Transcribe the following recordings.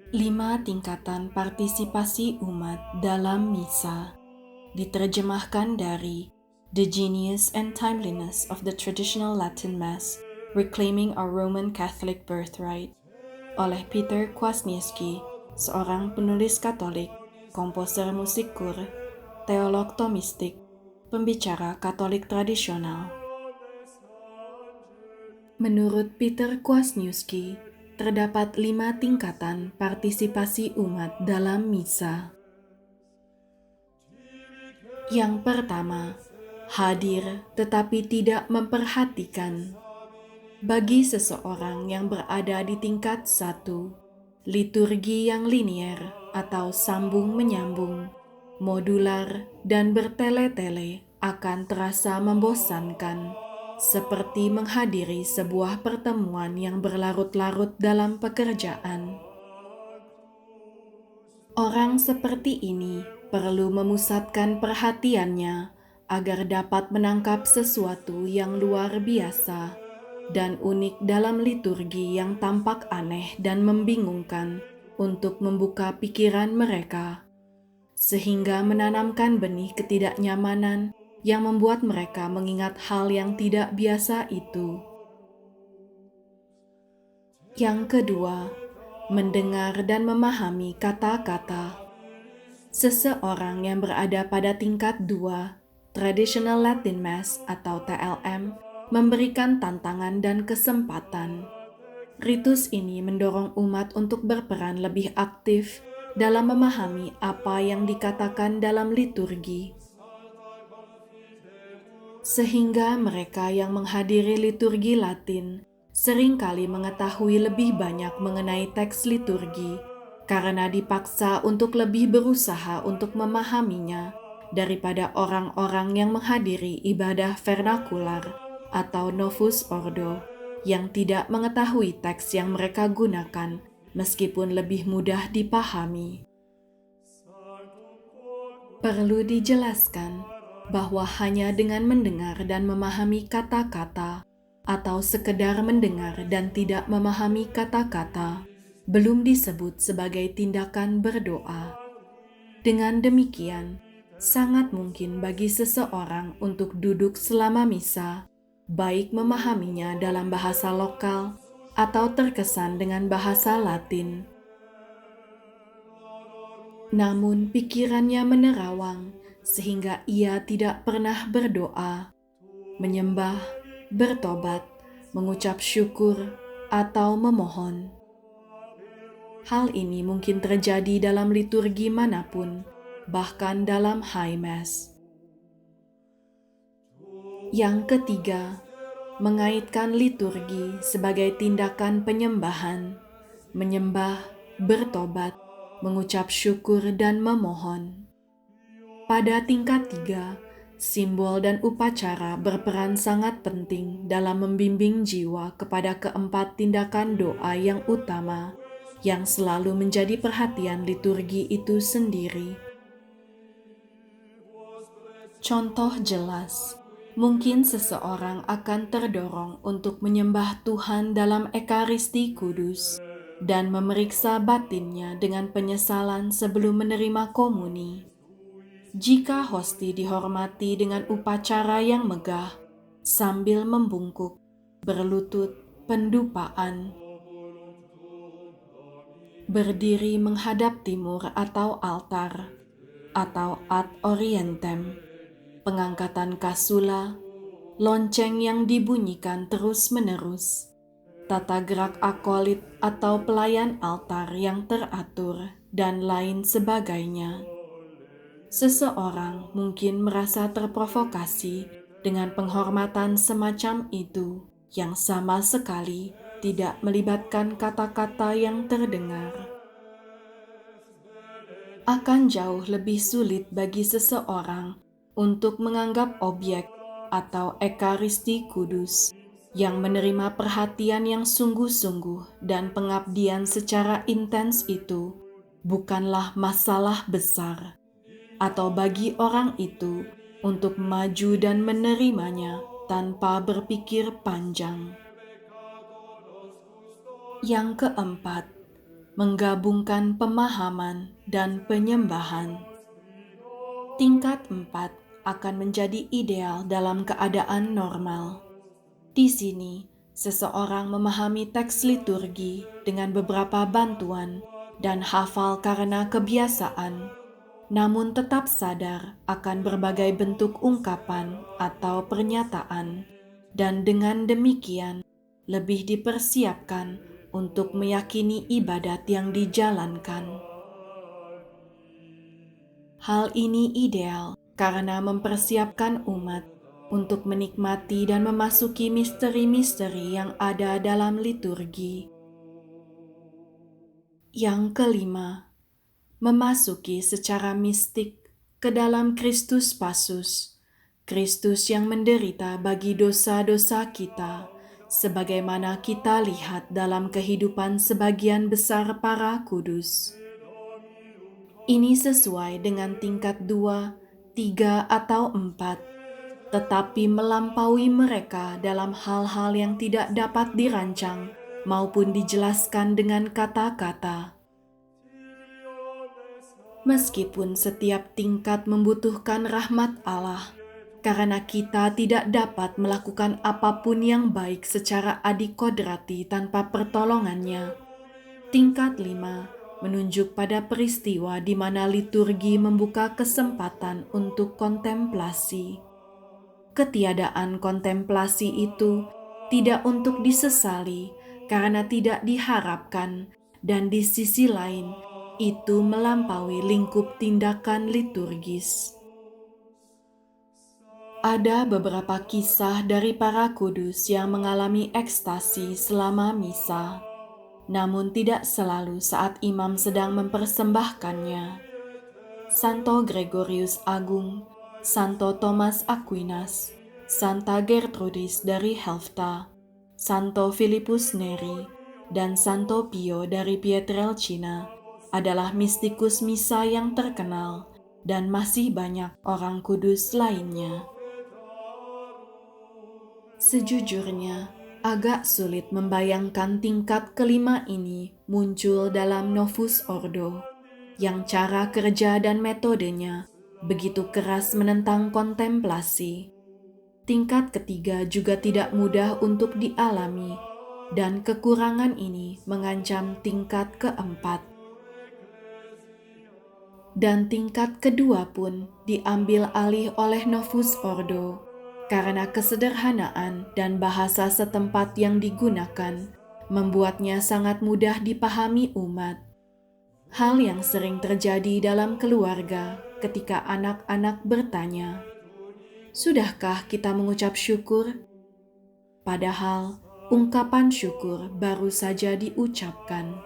5 tingkatan partisipasi umat dalam misa, diterjemahkan dari The Genius and Timeliness of the Traditional Latin Mass, Reclaiming Our Roman Catholic Birthright, oleh Peter Kwasniewski, seorang penulis Katolik, komposer musik kur, teolog Thomistik, pembicara Katolik tradisional. Menurut Peter Kwasniewski, terdapat 5 tingkatan partisipasi umat dalam misa. Yang pertama, hadir tetapi tidak memperhatikan. Bagi seseorang yang berada di tingkat 1, liturgi yang linier atau sambung-menyambung, modular dan bertele-tele akan terasa membosankan, seperti menghadiri sebuah pertemuan yang berlarut-larut dalam pekerjaan. Orang seperti ini perlu memusatkan perhatiannya agar dapat menangkap sesuatu yang luar biasa dan unik dalam liturgi yang tampak aneh dan membingungkan untuk membuka pikiran mereka, sehingga menanamkan benih ketidaknyamanan yang membuat mereka mengingat hal yang tidak biasa itu. Yang kedua, mendengar dan memahami kata-kata. Seseorang yang berada pada tingkat 2, Traditional Latin Mass atau TLM, memberikan tantangan dan kesempatan. Ritus ini mendorong umat untuk berperan lebih aktif dalam memahami apa yang dikatakan dalam liturgi, sehingga mereka yang menghadiri liturgi Latin seringkali mengetahui lebih banyak mengenai teks liturgi karena dipaksa untuk lebih berusaha untuk memahaminya daripada orang-orang yang menghadiri ibadah vernakular atau Novus Ordo yang tidak mengetahui teks yang mereka gunakan meskipun lebih mudah dipahami. Perlu dijelaskan bahwa hanya dengan mendengar dan memahami kata-kata atau sekedar mendengar dan tidak memahami kata-kata belum disebut sebagai tindakan berdoa. Dengan demikian, sangat mungkin bagi seseorang untuk duduk selama misa, baik memahaminya dalam bahasa lokal atau terkesan dengan bahasa Latin. Namun pikirannya menerawang sehingga ia tidak pernah berdoa, menyembah, bertobat, mengucap syukur, atau memohon. Hal ini mungkin terjadi dalam liturgi manapun, bahkan dalam High Mass. Yang ketiga, mengaitkan liturgi sebagai tindakan penyembahan, menyembah, bertobat, mengucap syukur dan memohon. Pada tingkat 3, simbol dan upacara berperan sangat penting dalam membimbing jiwa kepada keempat tindakan doa yang utama yang selalu menjadi perhatian liturgi itu sendiri. Contoh jelas, mungkin seseorang akan terdorong untuk menyembah Tuhan dalam Ekaristi Kudus dan memeriksa batinnya dengan penyesalan sebelum menerima komuni. Jika hosti dihormati dengan upacara yang megah, sambil membungkuk, berlutut, pendupaan, berdiri menghadap timur atau altar, atau ad orientem, pengangkatan kasula, lonceng yang dibunyikan terus-menerus, tata gerak akolit atau pelayan altar yang teratur, dan lain sebagainya. Seseorang mungkin merasa terprovokasi dengan penghormatan semacam itu yang sama sekali tidak melibatkan kata-kata yang terdengar. Akan jauh lebih sulit bagi seseorang untuk menganggap objek atau Ekaristi Kudus yang menerima perhatian yang sungguh-sungguh dan pengabdian secara intens itu bukanlah masalah besar, atau bagi orang itu untuk maju dan menerimanya tanpa berpikir panjang. Yang keempat, menggabungkan pemahaman dan penyembahan. Tingkat 4 akan menjadi ideal dalam keadaan normal. Di sini, seseorang memahami teks liturgi dengan beberapa bantuan dan hafal karena kebiasaan, namun tetap sadar akan berbagai bentuk ungkapan atau pernyataan, dan dengan demikian lebih dipersiapkan untuk meyakini ibadat yang dijalankan. Hal ini ideal karena mempersiapkan umat untuk menikmati dan memasuki misteri-misteri yang ada dalam liturgi. Yang kelima, memasuki secara mistik ke dalam Kristus Pasus, Kristus yang menderita bagi dosa-dosa kita, sebagaimana kita lihat dalam kehidupan sebagian besar para kudus. Ini sesuai dengan tingkat 2, 3, atau 4, tetapi melampaui mereka dalam hal-hal yang tidak dapat dirancang maupun dijelaskan dengan kata-kata. Meskipun setiap tingkat membutuhkan rahmat Allah, karena kita tidak dapat melakukan apapun yang baik secara adikodrati tanpa pertolongannya. Tingkat 5 menunjuk pada peristiwa di mana liturgi membuka kesempatan untuk kontemplasi. Ketiadaan kontemplasi itu tidak untuk disesali karena tidak diharapkan, dan di sisi lain itu melampaui lingkup tindakan liturgis. Ada beberapa kisah dari para kudus yang mengalami ekstasi selama misa, namun tidak selalu saat imam sedang mempersembahkannya. Santo Gregorius Agung, Santo Thomas Aquinas, Santa Gertrudis dari Helfta, Santo Philippus Neri, dan Santo Pio dari Pietrelcina adalah mistikus misa yang terkenal, dan masih banyak orang kudus lainnya. Sejujurnya, agak sulit membayangkan tingkat kelima ini muncul dalam Novus Ordo, yang cara kerja dan metodenya begitu keras menentang kontemplasi. Tingkat ketiga juga tidak mudah untuk dialami, dan kekurangan ini mengancam tingkat keempat. Dan tingkat kedua pun diambil alih oleh Novus Ordo, karena kesederhanaan dan bahasa setempat yang digunakan membuatnya sangat mudah dipahami umat. Hal yang sering terjadi dalam keluarga ketika anak-anak bertanya, "Sudahkah kita mengucap syukur?" Padahal ungkapan syukur baru saja diucapkan.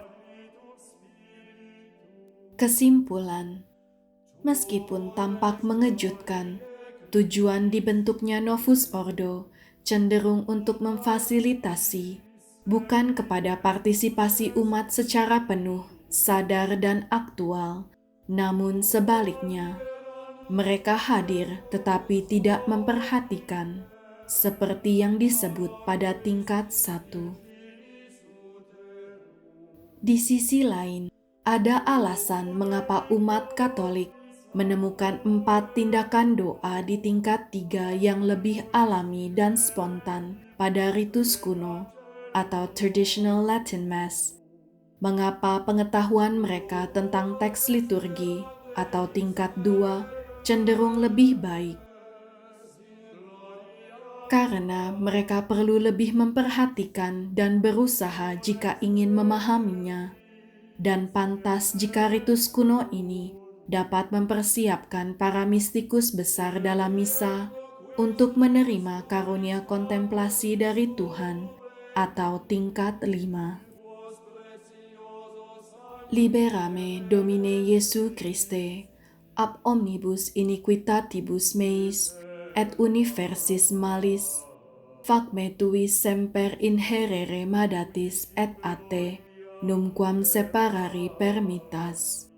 Kesimpulan, meskipun tampak mengejutkan, tujuan dibentuknya Novus Ordo cenderung untuk memfasilitasi, bukan kepada partisipasi umat secara penuh, sadar dan aktual, namun sebaliknya. Mereka hadir tetapi tidak memperhatikan, seperti yang disebut pada tingkat 1. Di sisi lain, ada alasan mengapa umat Katolik menemukan 4 tindakan doa di tingkat 3 yang lebih alami dan spontan pada ritus kuno atau Traditional Latin Mass. Mengapa pengetahuan mereka tentang teks liturgi atau tingkat 2 cenderung lebih baik? Karena mereka perlu lebih memperhatikan dan berusaha jika ingin memahaminya, dan pantas jika ritus kuno ini dapat mempersiapkan para mistikus besar dalam misa untuk menerima karunia kontemplasi dari Tuhan atau tingkat 5. Liberame Domine Jesu Christe, ab omnibus iniquitatibus meis, et universis malis, facme tuis semper inherere madatis et ate, numquam separari permittas.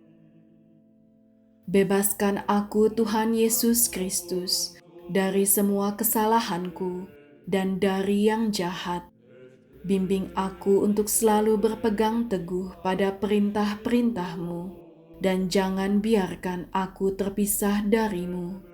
Bebaskan aku Tuhan Yesus Kristus dari semua kesalahanku dan dari yang jahat, Bimbing aku untuk selalu berpegang teguh pada perintah-perintah-Mu, dan jangan biarkan aku terpisah dari-Mu.